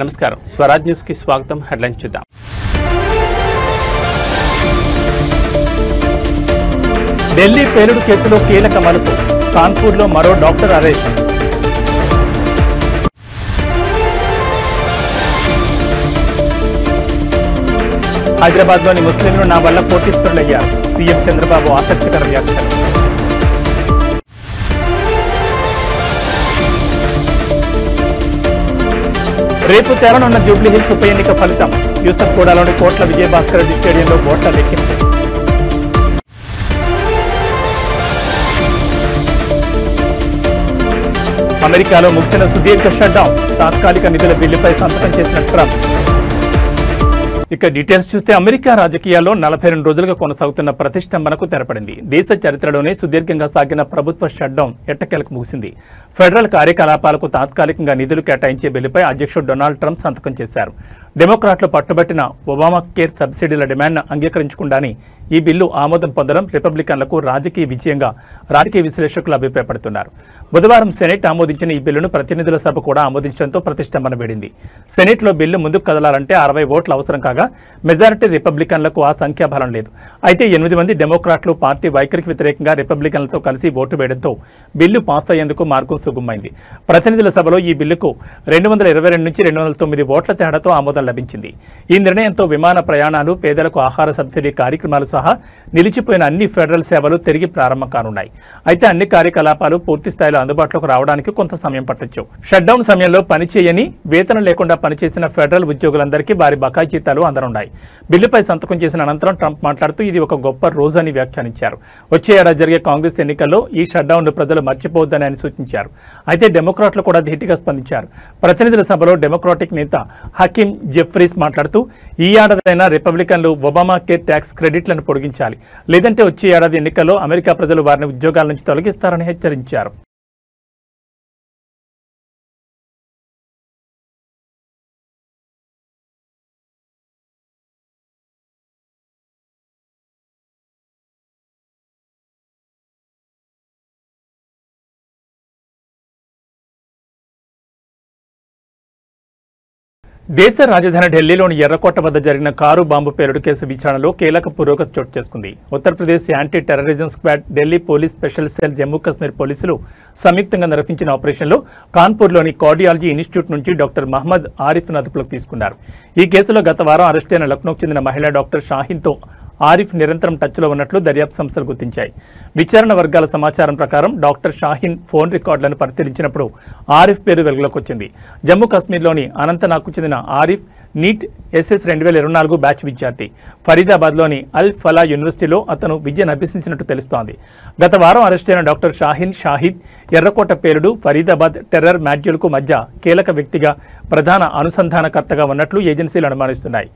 నమస్కారం స్వరాజ్ న్యూస్ కి స్వాగతం. హెడ్లైన్స్ చూద్దాం. ఢిల్లీ పేలుడు కేసులో కీలక మలుపు, కాన్పూర్లో మరో డాక్టర్ అరెస్ట్. హైదరాబాద్లోని ముస్లింలు నా వల్ల కోటీశ్వరులయ్యారు, సీఎం చంద్రబాబు ఆసక్తికర వ్యాఖ్యలు. రేపు తేలనున్న జూబ్లీహిల్స్ ఉప ఎన్నిక ఫలితం, యూసఫ్గూడలోని కోట్ల విజయభాస్కర్ రెడ్డి స్టేడియంలో ఓట్ల లెక్కింపు. అమెరికాలో ముగిసిన సుదీర్ఘ షట్డౌన్, తాత్కాలిక నిధుల బిల్లుపై సంతకం చేసిన ట్రంప్. ఇక డీటెయిల్స్ చూస్తే అమెరికా రాజకీయాల్లో 42 రోజులుగా కొనసాగుతున్న ప్రతిష్టంభనకు తెరపడింది. దేశ చరిత్రలోనే సుదీర్ఘంగా సాగిన ప్రభుత్వ షట్డౌన్ ఎట్టకేలకు ముగిసింది. ఫెడరల్ కార్యకలాపాలకు తాత్కాలికంగా నిధులు కేటాయించే బిల్లుపై అధ్యక్షుడు డొనాల్డ్ ట్రంప్ సంతకం చేశారు. డెమోక్రాట్లు పట్టుబట్టిన ఒబామా కేర్ సబ్సిడీల డిమాండ్ను అంగీకరించకుండానే ఈ బిల్లు ఆమోదం పొందడం రిపబ్లికన్లకు రాజకీయ విజయంగా రాజకీయ విశ్లేషకులు అభిప్రాయపడుతున్నారు. బుధవారం సెనెట్ ఆమోదించిన ఈ బిల్లును ప్రతినిధుల సభ కూడా ఆమోదించడంతో ప్రతిష్టంభన వేడింది. సెనెట్లో బిల్లు ముందుకు కదలాలంటే 60 ఓట్లు అవసరం కాగా మెజారిటీ రిపబ్లికన్లకు ఆ సంఖ్యాబలం లేదు. అయితే 8 మంది డెమోక్రాట్లు పార్టీ వైఖరికి వ్యతిరేకంగా రిపబ్లికన్లతో కలిసి ఓటు వేయడంతో బిల్లు పాస్ అయ్యేందుకు మార్గం సుగమమైంది. ప్రతినిధుల సభలో ఈ బిల్లుకు 222 నుంచి 209 ఓట్ల తేడాతో ఆమోదం లభించింది. ఈ నిర్ణయంతో విమాన ప్రయాణాలు, పేదలకు ఆహార సబ్సిడీ కార్యక్రమాలు సహా నిలిచిపోయిన అన్ని ఫెడరల్ సేవలు తిరిగి ప్రారంభం కానున్నాయి. అయితే అన్ని కార్యకలాపాలు పూర్తి స్థాయిలో అందుబాటులోకి రావడానికి కొంత సమయం పట్టొచ్చు. షట్డౌన్ సమయంలో పనిచేయని, వేతనం లేకుండా పనిచేసిన ఫెడరల్ ఉద్యోగులందరికీ వారి బకాయి జీతాలు అందనున్నాయి. బిల్లుపై సంతకం చేసిన అనంతరం ట్రంప్ మాట్లాడుతూ ఇది ఒక గొప్ప రోజు అని వ్యాఖ్యానించారు. వచ్చే ఏడాది జరిగే కాంగ్రెస్ ఎన్నికల్లో ఈ షట్డౌన్ను ప్రజలు మర్చిపోవద్దని ఆయన సూచించారు. అయితే డెమోక్రాట్లు కూడా ధీటుగా స్పందించారు. ప్రతినిధుల సభలో డెమోక్రాటిక్ నేత హకీమ్ జెఫ్రీస్ మాట్లాడుతూ ఈ ఏడాదైనా రిపబ్లికన్లు ఒబామా కేర్ ట్యాక్స్ క్రెడిట్లను పొడిగించాలి, లేదంటే వచ్చే ఏడాది ఎన్నికల్లో అమెరికా ప్రజలు వారిని ఉద్యోగాల నుంచి తొలగిస్తారని హెచ్చరించారు. దేశ రాజధాని ఢిల్లీలోని ఎర్రకోట వద్ద జరిగిన కారు బాంబు పేలుడు కేసు విచారణలో కీలక పురోగతి చోటు చేసుకుంది. Uttar Pradesh anti terrorism squad, Delhi police special cell, Jammu Kashmir పోలీసులు సంయుక్తంగా నిర్వహించిన ఆపరేషన్లో కాన్పూర్లోని కార్డియాలజీ ఇన్స్టిట్యూట్ నుంచి డాక్టర్ మహమ్మద్ ఆరిఫ్ను అదుపులోకి తీసుకున్నారు. ఈ కేసులో గత వారం అరెస్టైన లక్నోకు చెందిన మహిళా డాక్టర్ షాహీన్తో ఆరిఫ్ నిరంతరం టచ్లో ఉన్నట్లు దర్యాప్తు సంస్థలు గుర్తించాయి. విచారణ వర్గాల సమాచారం ప్రకారం డాక్టర్ షాహీన్ ఫోన్ రికార్డులను పరిశీలించినప్పుడు ఆరిఫ్ పేరు వెలుగులోకి వచ్చింది. జమ్మూ కాశ్మీర్లోని అనంతనాగ్కు చెందిన ఆరిఫ్ నీట్ SS 2024 బ్యాచ్ విద్యార్థి. ఫరీదాబాద్లోని అల్ ఫలా యూనివర్సిటీలో అతను విద్యను అభ్యసించినట్టు తెలుస్తోంది. గత వారం అరెస్టైన డాక్టర్ షాహీన్ షాహిద్ ఎర్రకోట పేలుడు, ఫరీదాబాద్ టెర్రర్ మాడ్యూల్కు మధ్య కీలక వ్యక్తిగా, ప్రధాన అనుసంధానకర్తగా ఉన్నట్లు ఏజెన్సీలు అనుమానిస్తున్నాయి.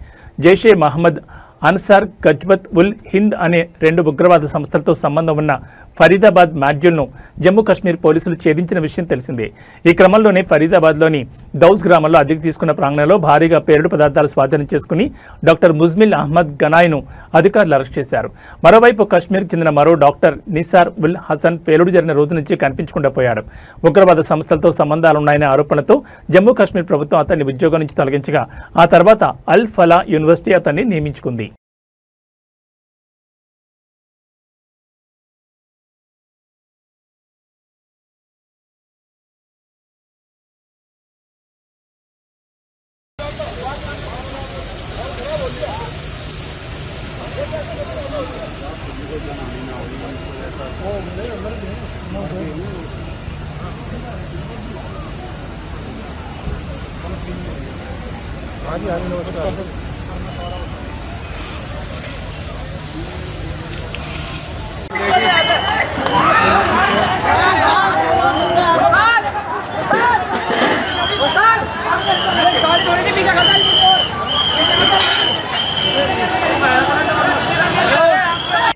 జైషే మహమ్మద్, అన్సార్ గజ్వత్ ఉల్ హింద్ అనే 2 ఉగ్రవాద సంస్థలతో సంబంధం ఉన్న ఫరీదాబాద్ మాడ్యూల్ను జమ్మూ కాశ్మీర్ పోలీసులు ఛేదించిన విషయం తెలిసిందే. ఈ క్రమంలోనే ఫరీదాబాద్లోని దౌజ్ గ్రామంలో అద్దెకు తీసుకున్న ప్రాంగణంలో భారీగా పేలుడు పదార్థాలు స్వాధీనం చేసుకుని డాక్టర్ ముజ్మిల్ అహ్మద్ గనాయ్ను అధికారులు అరెస్ట్ చేశారు. మరోవైపు కాశ్మీర్కు చెందిన మరో డాక్టర్ నిసార్ ఉల్ హసన్ పేలుడు జరిగిన రోజు నుంచి కనిపించకుండా పోయాడు. ఉగ్రవాద సంస్థలతో సంబంధాలున్నాయనే ఆరోపణలతో జమ్మూ కాశ్మీర్ ప్రభుత్వం అతన్ని ఉద్యోగం నుంచి తొలగించగా ఆ తర్వాత అల్ ఫలా యూనివర్సిటీ అతన్ని నియమించుకుంది.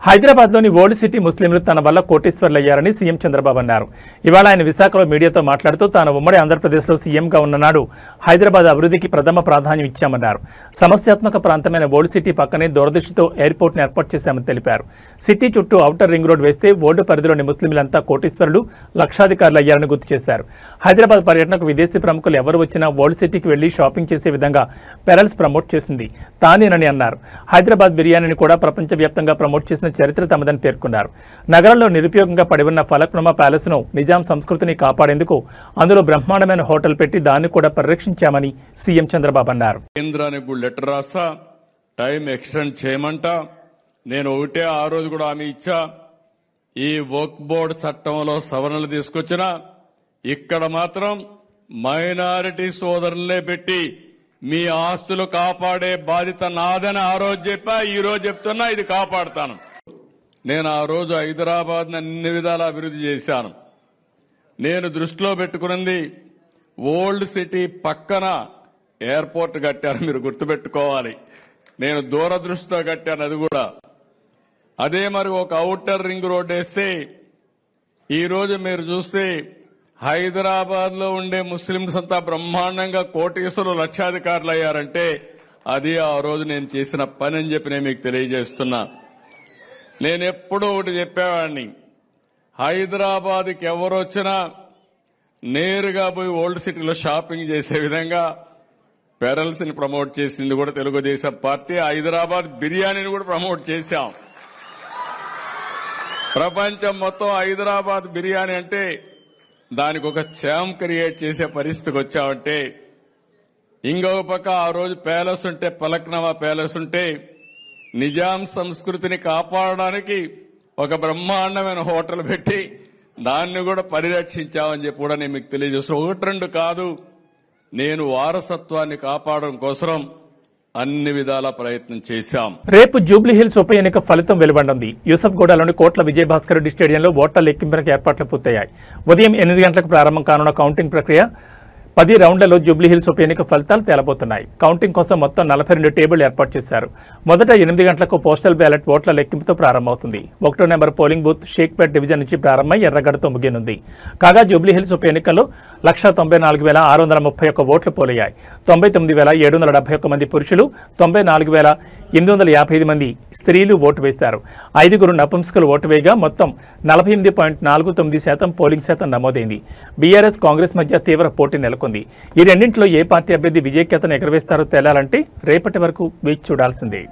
హైదరాబాద్లోని ఓల్డ్ సిటీ ముస్లింలు తన వల్ల కోటీశ్వర్లయ్యారని సీఎం చంద్రబాబు అన్నారు. ఇవాళ ఆయన విశాఖలో మీడియాతో మాట్లాడుతూ తాను ఉమ్మడి ఆంధ్రప్రదేశ్లో సీఎంగా ఉన్ననాడు హైదరాబాద్ అభివృద్ధికి ప్రథమ ప్రాధాన్యం ఇచ్చామన్నారు. సమస్యాత్మక ప్రాంతమైన ఓల్డ్ సిటీ పక్కనే దూరదృష్టితో ఎయిర్పోర్ట్ను ఏర్పాటు చేశామని తెలిపారు. సిటీ చుట్టూ ఔటర్ రింగ్ రోడ్ వేస్తే ఓల్డ్ పరిధిలోని ముస్లింలంతా కోటీశ్వరులు, లక్షాధికారులు అయ్యారని గుర్తు చేశారు. హైదరాబాద్ పర్యటనకు విదేశీ ప్రముఖులు ఎవరు వచ్చినా ఓల్డ్ సిటీకి వెళ్లి షాపింగ్ చేసే విధంగా పెరల్స్ ప్రమోట్ చేసింది తానేనని అన్నారు. హైదరాబాద్ బిర్యానీని కూడా ప్రపంచవ్యాప్తంగా ప్రమోట్ చేసిన చరిత్ర తమదని పేర్కొన్నారు. నగరంలో నిరుపయోగంగా పడి ఉన్న ఫలక్నుమా ప్యాలెస్ ను నిజాం సంస్కృతిని కాపాడేందుకు అందులో బ్రహ్మాండమైన హోటల్ పెట్టి దాన్ని కూడా పరిరక్షించామని సీఎం చంద్రబాబు అన్నారు. కేంద్రానికి లెటర్ రాసా, టైం ఎక్స్టెండ్ చేయమంట. నేను ఒకటే ఆ రోజు కూడా హామీ ఇచ్చా, ఈ వర్క్ బోర్డు చట్టంలో సవరణలు తీసుకొచ్చినా ఇక్కడ మాత్రం మైనారిటీ సోదరులనే పెట్టి మీ ఆస్తులు కాపాడే బాధ్యత నాదని ఆ రోజు చెప్పా, ఈ రోజు చెప్తున్నా, ఇది కాపాడుతాను. నేను ఆ రోజు హైదరాబాద్ ని అన్ని విధాలా అభివృద్ధి చేశాను. నేను దృష్టిలో పెట్టుకున్నది ఓల్డ్ సిటీ పక్కన ఎయిర్పోర్ట్ కట్టాను. మీరు గుర్తుపెట్టుకోవాలి, నేను దూరదృష్టితో కట్టాను. అది కూడా అదే మరి ఒక ఔటర్ రింగ్ రోడ్ వేస్తే ఈ రోజు మీరు చూస్తే హైదరాబాద్ లో ఉండే ముస్లింస్ అంతా బ్రహ్మాండంగా కోటీశ్వరులు, లక్షాధికారులు అయ్యారంటే అది ఆ రోజు నేను చేసిన పని అని చెప్పి నేను మీకు తెలియజేస్తున్నా. నేను ఎప్పుడూ ఒకటి చెప్పేవాడిని, హైదరాబాద్కి ఎవరు వచ్చినా నేరుగా పోయి ఓల్డ్ సిటీలో షాపింగ్ చేసే విధంగా పెరల్స్ ని ప్రమోట్ చేసింది కూడా తెలుగుదేశం పార్టీ. హైదరాబాద్ బిర్యానీని కూడా ప్రమోట్ చేశాం. ప్రపంచం మొత్తం హైదరాబాద్ బిర్యానీ అంటే దానికి ఒక ఛాంప్ క్రియేట్ చేసే పరిస్థితికి వచ్చామంటే, ఇంకొక పక్క ఆ రోజు ప్యాలెస్ ఉంటే, ఫలక్నుమా ప్యాలెస్ ఉంటే నిజాం సంస్కృతిని కాపాడడానికి ఒక బ్రహ్మాండమైన హోటల్ పెట్టి దాన్ని కూడా పరిరక్షించామని చెప్పి కూడా నేను మీకు తెలియజేస్తాను. ఒకటి రెండు కాదు, నేను వారసత్వాన్ని కాపాడడం కోసం అన్ని విధాల ప్రయత్నం చేశాం. రేపు జూబ్లీహిల్స్ ఉప ఎన్నిక ఫలితం వెలువడనుంది. యూసఫ్గూడలోని కోట్ల విజయభాస్కర్ రెడ్డి స్టేడియంలో ఓట్ల లెక్కింపునకు ఏర్పాట్లు పూర్తయ్యాయి. ఉదయం 8 గంటలకు ప్రారంభం కానున్న కౌంటింగ్ ప్రక్రియ 10 రౌండ్లలో జూబ్లీహిల్స్ ఉప ఎన్నిక ఫలితాలు తేలబోతున్నాయి. కౌంటింగ్ కోసం మొత్తం 42 టేబుళ్లు ఏర్పాటు చేశారు. మొదట 8 గంటలకు పోస్టల్ బ్యాలెట్ ఓట్ల లెక్కింపుతో ప్రారంభమవుతుంది. 1వ number polling booth Shaikpet division నుంచి ప్రారంభమై ఎర్రగడ్డతో ముగియనుంది. కాగా జూబ్లీహిల్స్ ఉప ఎన్నికల్లో 194,431 ఓట్లు పోలయ్యాయి. 99,771 మంది పురుషులు, 94,855 మంది స్త్రీలు ఓటు వేశారు. 5 నపుంసకులు ఓటు వేయగా మొత్తం 48.49% పోలింగ్ శాతం నమోదైంది. బీఆర్ఎస్, కాంగ్రెస్ మధ్య తీవ్ర పోటీ నెలకొంది. ఈ రెండింటిలో ఏ పార్టీ అభ్యర్థి విజయకేతను ఎగరవేస్తారో తేలాలంటే రేపటి వరకు వేచి చూడాల్సిందే.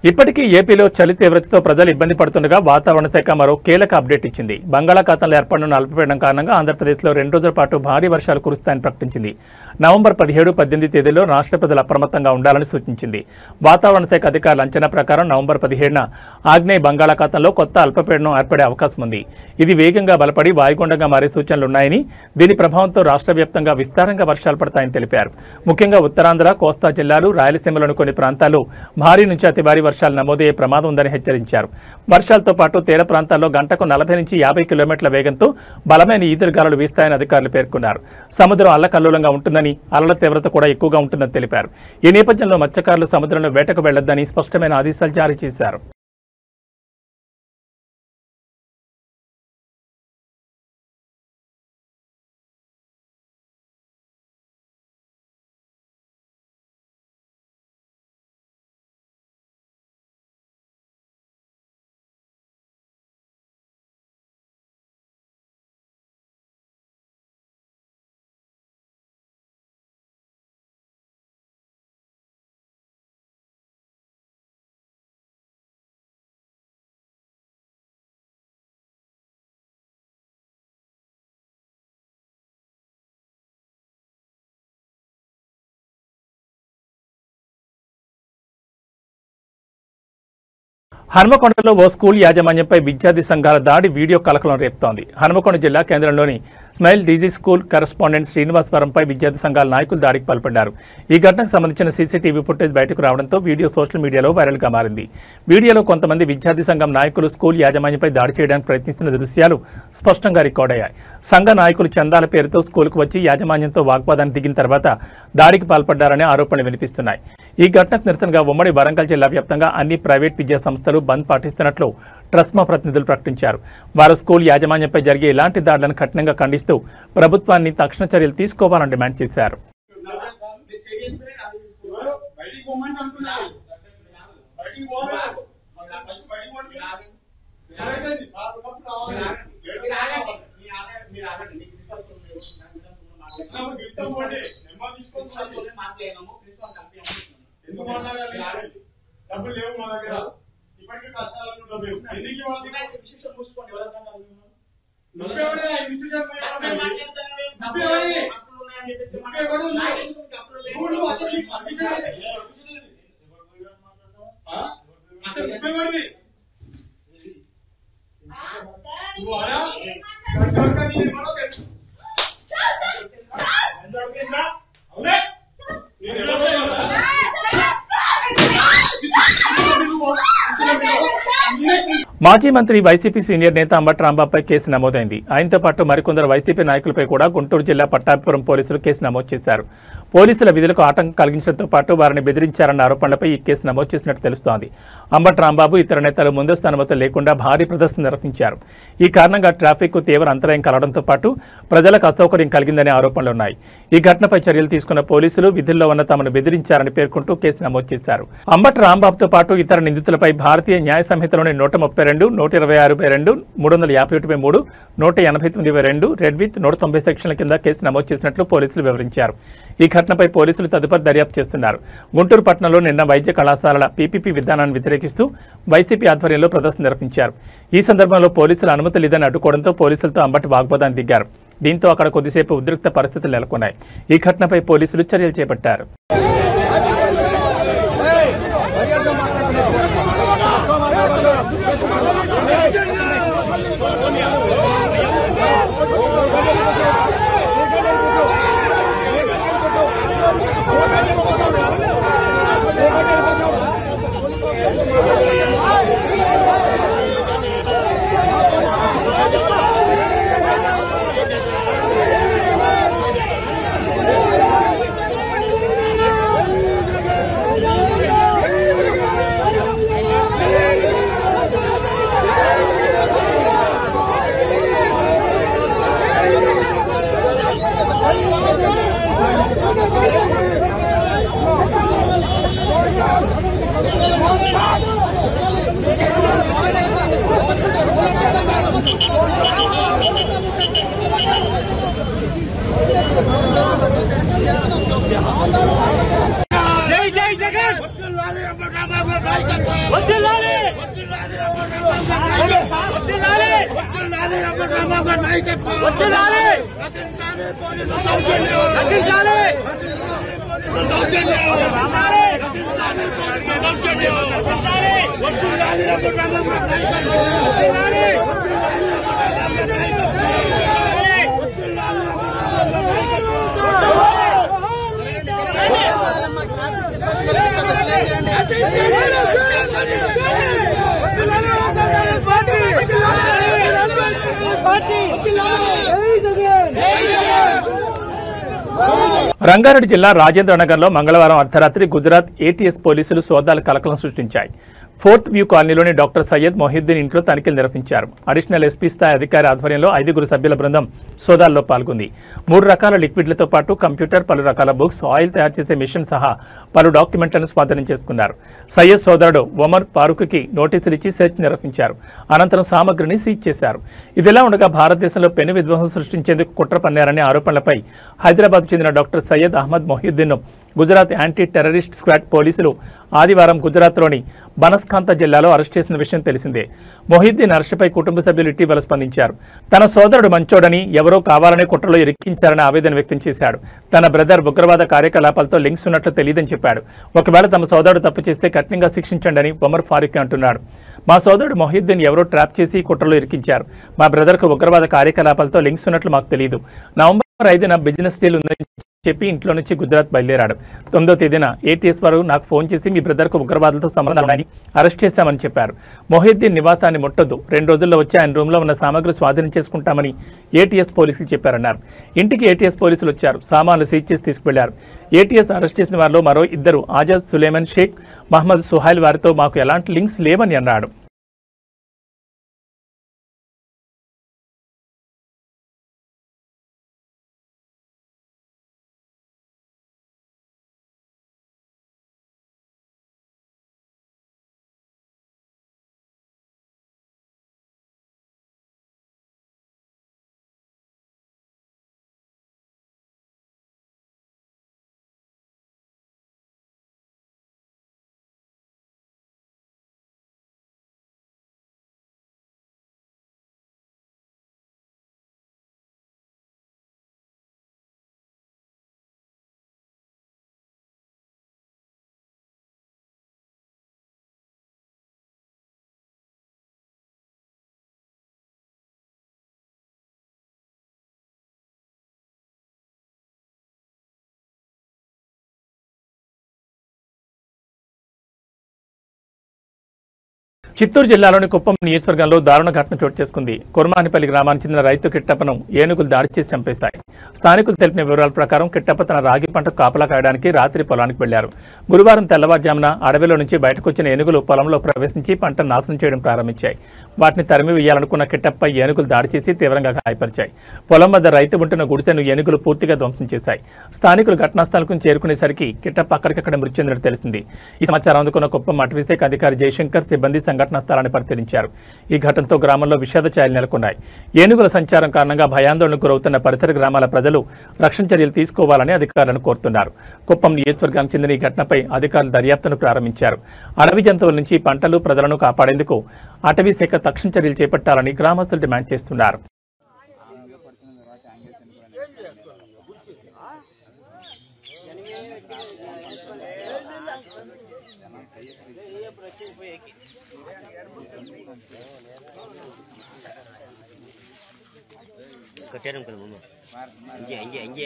ఇప్పటికీ ఏపీలో చలి తీవ్రతతో ప్రజలు ఇబ్బంది పడుతుండగా వాతావరణ శాఖ మరో కీలక అప్డేట్ ఇచ్చింది. బంగాళాఖాతంలో ఏర్పడిన అల్పపీడనం కారణంగా ఆంధ్రప్రదేశ్లో 2 రోజుల పాటు భారీ వర్షాలు కురుస్తాయని ప్రకటించింది. నవంబర్ 17, 18 తేదీల్లో రాష్ట్ర ప్రజలు అప్రమత్తంగా ఉండాలని సూచించింది. వాతావరణ శాఖ అధికారుల అంచనా ప్రకారం నవంబర్ 17న ఆగ్నేయ బంగాళాఖాతంలో కొత్త అల్పపీడనం ఏర్పడే అవకాశం ఉంది. ఇది వేగంగా బలపడి వాయుగుండంగా మారే సూచనలున్నాయని, దీని ప్రభావంతో రాష్ట్ర వ్యాప్తంగా విస్తారంగా వర్షాలు పడతాయని తెలిపారు. ముఖ్యంగా ఉత్తరాంధ్ర, కోస్తా జిల్లాలు, రాయలసీమలోని కొన్ని ప్రాంతాల్లో భారీ నుంచి అతి భారీ వర్షాలు నమోదయ్యే ప్రమాదం ఉందని హెచ్చరించారు. వర్షాలతో పాటు తీర ప్రాంతాల్లో గంటకు 40 నుంచి 50 కిలోమీటర్ల వేగంతో బలమైన ఈదురుగాలులు వీస్తాయని అధికారులు పేర్కొన్నారు. సముద్రం అల్లకల్లోలంగా ఉంటుందని, అలల తీవ్రత కూడా ఎక్కువగా ఉంటుందని తెలిపారు. ఈ నేపథ్యంలో మత్స్యకారులు సముద్రంలో వేటకు వెళ్లొద్దని స్పష్టమైన ఆదేశాలు జారీ చేశారు. హనుమకొండలో ఓ స్కూల్ యాజమాన్యంపై విద్యార్థి సంఘాల దాడి వీడియో కలకలం రేపుతోంది. హనుమకొండ జిల్లా కేంద్రంలోని స్మైల్ డీజీ స్కూల్ కరెస్పాండెంట్ శ్రీనివాసవరంపై విద్యార్థి సంఘాల నాయకులు దాడికి పాల్పడ్డారు. ఈ ఘటనకు సంబంధించిన సీసీటీవీ ఫుటేజ్ బయటకు రావడంతో వీడియో సోషల్ మీడియాలో వైరల్గా మారింది. వీడియోలో కొంతమంది విద్యార్థి సంఘం నాయకులు స్కూల్ యాజమాన్యంపై దాడి చేయడానికి ప్రయత్నిస్తున్న దృశ్యాలు స్పష్టంగా రికార్డయ్యాయి. సంఘ నాయకులు చందాల పేరుతో స్కూల్కు వచ్చి యాజమాన్యంతో వాగ్వాదానికి దిగిన తర్వాత దాడికి పాల్పడ్డారనే ఆరోపణలు వినిపిస్తున్నాయి. ఈ ఘటనకు నిరసనగా ఉమ్మడి వరంగల్ జిల్లా వ్యాప్తంగా అన్ని ప్రైవేట్ విద్యా సంస్థలు బంద్ పాటిస్తున్నట్లు ట్రస్మా ప్రతినిధులు ప్రకటించారు. వారు స్కూల్ యాజమాన్యంపై జరిగే ఇలాంటి దాడులను కఠినంగా ఖండిస్తూ ప్రభుత్వాన్ని తక్షణ చర్యలు తీసుకోవాలని డిమాండ్ చేశారు. మాజీ మంత్రి వైసీపీ సీనియర్ నేత అంబటి రాంబాబుపై కేసు నమోదైంది. ఆయనతో పాటు మరికొందరు వైసీపీ నాయకులపై కూడా గుంటూరు జిల్లా పట్టాభిపురం పోలీసులు కేసు నమోదు చేశారు. పోలీసుల విధులకు ఆటంకం కలిగించడంతో పాటు వారిని బెదిరించారన్న ఆరోపణలపై ఈ కేసు నమోదు చేసినట్టు తెలుస్తోంది. అంబటి రాంబాబు ఇతర నేతలు ముందస్తు అనుమతులు లేకుండా భారీ ప్రదర్శన నిర్వహించారు. ఈ కారణంగా ట్రాఫిక్ కు తీవ్ర అంతరాయం కలగడంతో పాటు ప్రజలకు అసౌకర్యం కలిగిందనే ఆరోపణలున్నాయి. ఈ ఘటనపై చర్యలు తీసుకున్న పోలీసులు విధుల్లో ఉన్న తమను బెదిరించారని పేర్కొంటూ కేసు నమోదు చేశారు. అంబటి రాంబాబుతో పాటు ఇతర నిందితులపై భారతీయ న్యాయ సంహితలోని 132, 126(2), 351(3), 189(2), రెడ్ విత్ 190 సెక్షన్ల కింద కేసు నమోదు చేసినట్లు పోలీసులు వివరించారు. ఈ ఘటనపై పోలీసులు తదుపరి దర్యాప్తు చేస్తున్నారు. గుంటూరు పట్టణంలో నిన్న వైద్య కళాశాలల పీపీపీ విధానాన్ని వ్యతిరేకిస్తూ వైసీపీ ఆధ్వర్యంలో ప్రదర్శన నిర్వహించారు. ఈ సందర్భంలో పోలీసులు అనుమతి లేదని అడ్డుకోవడంతో పోలీసులతో అంబటి వాగ్వాదానికి దిగారు. దీంతో అక్కడ కొద్దిసేపు ఉద్రిక్త పరిస్థితులు నెలకొన్నాయి. ఈ ఘటనపై పోలీసులు చర్యలు చేపట్టారు. రంగారెడ్డి జిల్లా రాజేంద్రనగర్లో మంగళవారం అర్ధరాత్రి గుజరాత్ ఏటీఎస్ పోలీసులు సోదాలు కలకలం సృష్టించాయి. 4th వ్యూ కాలనీలోని డాక్టర్ సయ్యద్ మొహిద్దీన్ ఇంట్లో తనిఖీలు నిర్వహించారు. అడిషనల్ ఎస్పీ స్థాయి అధికారి ఆధ్వర్యంలో 5 సభ్యుల బృందం సోదాల్లో పాల్గొంది. 3 రకాల లిక్విడ్లతో పాటు కంప్యూటర్, పలు రకాల బుక్స్, ఆయిల్ తయారు చేసే మిషన్ సహా పలు డాక్యుమెంట్లను స్వాధీనం చేసుకున్నారు. సయ్యద్ సోదరుడు ఒమర్ ఫారూక్కి నోటీసులు ఇచ్చి సెర్చ్ నిర్వహించారు. అనంతరం సామగ్రిని సీజ్ చేశారు. ఇదిలా ఉండగా భారతదేశంలో పెను విధ్వంసం సృష్టించేందుకు కుట్ర పన్నారనే ఆరోపణలపై హైదరాబాద్ చెందిన డాక్టర్ సయ్యద్ అహ్మద్ మొహిద్దీన్ను గుజరాత్ యాంటీ టెర్రరిస్ట్ స్క్వాడ్ పోలీసులు ఆదివారం గుజరాత్లోని బనస్కాంత జిల్లాలో అరెస్ట్ చేసిన విషయం తెలిసిందే. మొహిద్దీన్ అరెస్టుపై కుటుంబ సభ్యులు ఇటీవల స్పందించారు. తన సోదరుడు మంచోడని, ఎవరో కావాలనే కుట్రలో ఇరికించారని ఆవేదన వ్యక్తం చేశాడు. తన బ్రదర్ ఉగ్రవాద కార్యకలాపాలతో లింక్స్ ఉన్నట్లు తెలియదని చెప్పాడు. ఒకవేళ తమ సోదరుడు తప్పు చేస్తే కఠినంగా శిక్షించండి అని ఉమర్ ఫారూక్ అంటున్నాడు. మా సోదరుడు మొహిద్దీన్ ఎవరో ట్రాప్ చేసి కుట్రలో ఇరికించారు. మా బ్రదర్కు ఉగ్రవాద కార్యకలాపాలతో లింక్స్ ఉన్నట్లు మాకు తెలియదు. నవంబర్ 5న బిజినెస్ డీల్ ఉందని చెప్పి ఇంట్లో నుంచి గుజరాత్ బయలుదేరాడు. 9వ తేదీన ఏటీఎస్ వారు నాకు ఫోన్ చేసి మీ బ్రదర్కు ఉగ్రవాదులతో సంబంధాలు ఉన్నాయని అరెస్ట్ చేశామని చెప్పారు. మొహిద్దీన్ నివాసాన్ని ముట్టొద్దు, 2 రోజుల్లో వచ్చి ఆయన రూమ్లో ఉన్న సామగ్రి స్వాధీనం చేసుకుంటామని ఏటీఎస్ పోలీసులు చెప్పారన్నారు. ఇంటికి ఏటీఎస్ పోలీసులు వచ్చారు. సామాన్లు సీజ్ చేసి తీసుకువెళ్లారు. ఏటీఎస్ అరెస్ట్ చేసిన వారిలో మరో 2 ఆజాద్ సులేమన్ షేక్, మహమ్మద్ సుహైల్ వారితో మాకు ఎలాంటి లింక్స్ లేవని అన్నాడు. చిత్తూరు జిల్లాలోని కుప్పం నియోజకవర్గంలో దారుణ ఘటన చోటు చేసుకుంది. కుర్మానిపల్లి గ్రామానికి చెందిన రైతు కిట్టప్పను ఏనుగులు దాడి చేసి చంపేశాయి. స్థానికులు తెలిపిన వివరాల ప్రకారం కిట్టప్ప తన రాగి పంటకు కాపలా కాయడానికి రాత్రి పొలానికి వెళ్లారు. గురువారం తెల్లవారుజామున అడవిలో నుంచి బయటకు వచ్చిన ఏనుగులు పొలంలో ప్రవేశించి పంటను నాశనం చేయడం ప్రారంభించాయి. వాటిని తరిమి వేయాలనుకున్న కిట్టప్ప ఏనుగులు దాడి చేసి తీవ్రంగా గాయపరిచాయి. పొలం వద్ద రైతు ఉంటున్న గుడిసెను ఏనుగులు పూర్తిగా ధ్వంసం చేశాయి. స్థానికులు ఘటనాస్థలకు చేరుకునేసరికి కిట్టప్ప అక్కడికక్కడ మృతి చెందినట్టు తెలిసింది. ఈ సమాచారం అందుకున్న కుప్పం అటవీశాఖ అధికారి జయశంకర్ సిబ్బంది సంఘటనా స్థలాన్ని పరిశీలించారు. ఈ ఘటనతో గ్రామంలో విషాద ఛాయలు నెలకొన్నాయి. ఏనుగుల సంచారం కారణంగా భయాందోళనకు గురవుతున్న పరిసర గ్రామాల ప్రజలు రక్షణ చర్యలు తీసుకోవాలని అధికారులను కోరుతున్నారు. కుప్పం నియోజకవర్గానికి చెందిన ఈ ఘటనపై అధికారులు దర్యాప్తును ప్రారంభించారు. అడవి జంతువుల నుంచి పంటలు, ప్రజలను కాపాడేందుకు అటవీ శాఖ తక్షణ చర్యలు చేపట్టాలని గ్రామస్తులు డిమాండ్ చేస్తున్నారు. కట్టారం కదా మమ్మ అంజే అంజే అంజే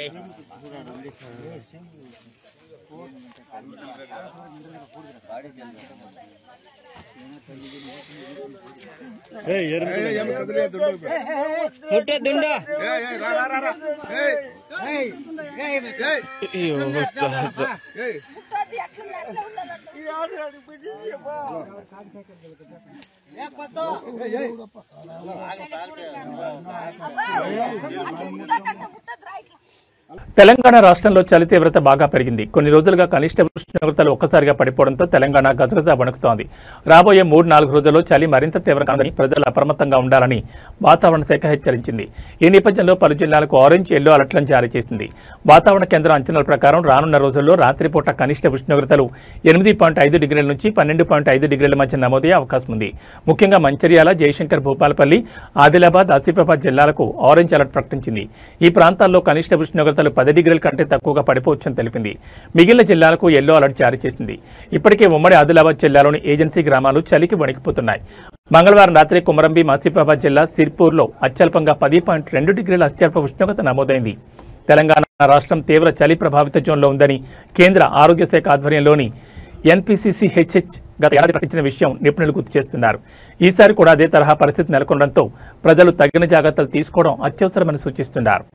ఏయ్ ఎరం కదిలే దుండు ముట్టే దుండు ఏయ్ రా రా రా ఏయ్ ఏయ్ ఏయ్ ఏయ్ అయ్యో తాత ఏయ్ ముట్టది అట్లా ఉండాలి ఈ ఆడు బిడి ఏ పతో ఏయ్ తెలంగాణ రాష్ట్రంలో చలి తీవ్రత బాగా పెరిగింది. కొన్ని రోజులుగా కనిష్ట ఉష్ణోగ్రతలు ఒక్కసారిగా పడిపోవడంతో తెలంగాణ గజగజ వణుకుతోంది. రాబోయే 3-4 రోజుల్లో చలి మరింత తీవ్రంగా ఉందని ప్రజలు అప్రమత్తంగా ఉండాలని వాతావరణ శాఖ హెచ్చరించింది. ఈ నేపథ్యంలో పలు జిల్లాలకు ఆరెంజ్, ఎల్లో అలర్ట్లను జారీ చేసింది. వాతావరణ కేంద్రం అంచనాల ప్రకారం రానున్న రోజుల్లో రాత్రిపూట కనిష్ట ఉష్ణోగ్రతలు 8.5 డిగ్రీల నుంచి 12.5 డిగ్రీల మధ్య నమోదయ్యే అవకాశం ఉంది. ముఖ్యంగా మంచిర్యాల, జయశంకర్ భూపాలపల్లి, ఆదిలాబాద్, ఆసిఫాబాద్ జిల్లాలకు ఆరెంజ్ అలర్ట్ ప్రకటించింది. ఈ ప్రాంతాల్లో కనిష్ట ఉష్ణోగ్రతలు 10 డిగ్రీల కంటే తక్కువగా పడిపోవచ్చని తెలిపింది. మిగిలిన జిల్లాలకు ఎల్లో అలర్ట్ జారీ చేసింది. ఇప్పటికే ఉమ్మడి ఆదిలాబాద్ జిల్లాలోని ఏజెన్సీ గ్రామాలు చలికి వణికిపోతున్నాయి. మంగళవారం రాత్రి కుమరంభీం, ఆసిఫాబాద్ జిల్లా సిర్పూర్లో అత్యల్పంగా 10.2 డిగ్రీల అత్యల్ప ఉష్ణోగ్రత నమోదైంది. తెలంగాణ రాష్ట్రం తీవ్ర చలి ప్రభావిత జోన్లో ఉందని కేంద్ర ఆరోగ్య శాఖ ఆధ్వర్యంలోని ఎన్పీసీసీహెచ్హెచ్ గత ఏడాది ప్రకటించిన విషయం నిపుణులు గుర్తు చేస్తున్నారు. ఈసారి కూడా అదే తరహా పరిస్థితి నెలకొనడంతో ప్రజలు తగిన జాగ్రత్తలు తీసుకోవడం అత్యవసరమని సూచిస్తున్నారు.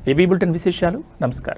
ఏబీ బులెటిన్ విశేషాలు. నమస్కారం.